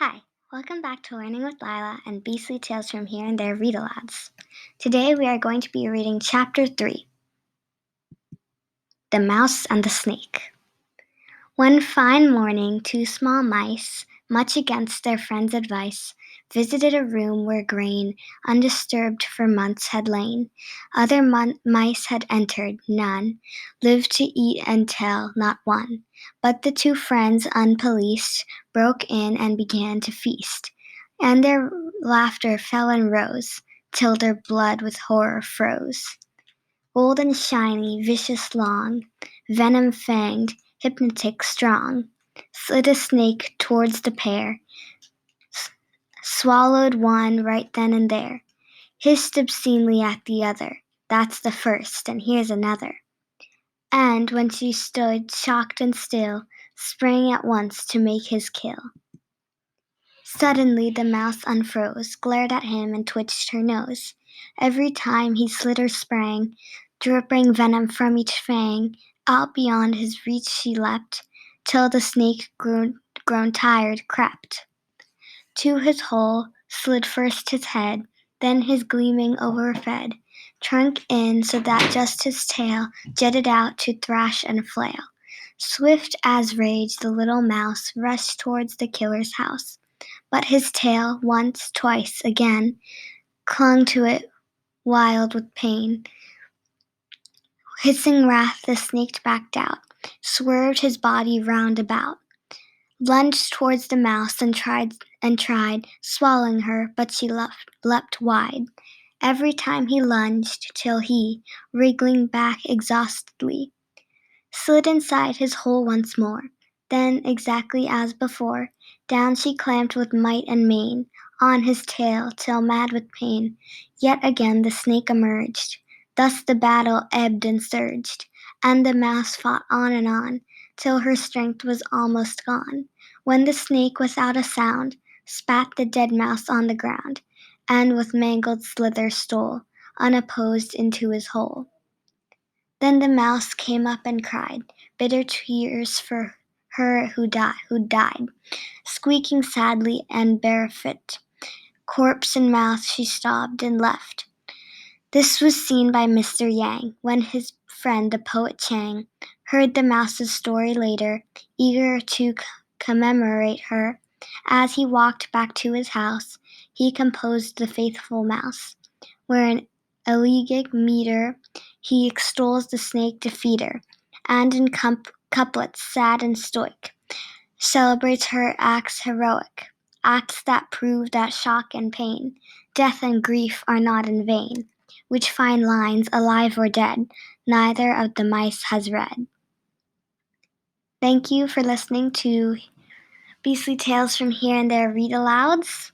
Hi, welcome back to Learning with Lila and Beastly Tales from Here and There Read Alouds. Today we are going to be reading Chapter 3, The Mouse and the Snake. One fine morning, two small mice, much against their friend's advice, visited a room where grain, undisturbed for months, had lain. Other mice had entered, none lived to eat and tell, not one. But the two friends, unpoliced, broke in and began to feast, and their laughter fell and rose, till their blood with horror froze. Old and shiny, vicious long, venom-fanged, hypnotic strong, slid a snake towards the pair, swallowed one right then and there, hissed obscenely at the other, "That's the first, and here's another." And when she stood shocked and still, sprang at once to make his kill. Suddenly the mouse unfroze, glared at him and twitched her nose. Every time he slid or sprang, dripping venom from each fang, out beyond his reach she leapt, till the snake, grown tired, crept to his hole, slid first his head, then his gleaming overfed trunk in, so that just his tail jutted out to thrash and flail. Swift as rage the little mouse rushed towards the killer's house. But his tail, once, twice, again, clung to it, wild with pain. Hissing wrath, the snake backed out, swerved his body round about, lunged towards the mouse and tried swallowing her, but she leapt wide. Every time he lunged, till he, wriggling back exhaustedly, slid inside his hole once more. Then, exactly as before, down she clamped with might and main on his tail, till mad with pain, yet again the snake emerged. Thus the battle ebbed and surged, and the mouse fought on, till her strength was almost gone, when the snake, without a sound, spat the dead mouse on the ground, and with mangled slither stole, unopposed, into his hole. Then the mouse came up and cried bitter tears for her who died, squeaking sadly and barefoot, corpse in mouth she sobbed and left. This was seen by Mr. Yang, when his friend the poet Chang heard the mouse's story later, eager to commemorate her. As he walked back to his house, he composed the faithful mouse, where in elegiac meter he extols the snake defeater, and in couplets sad and stoic celebrates her acts heroic, acts that prove that shock and pain, death and grief are not in vain, which fine lines, alive or dead, neither of the mice has read. Thank you for listening to Beastly Tales from Here and There Read Alouds.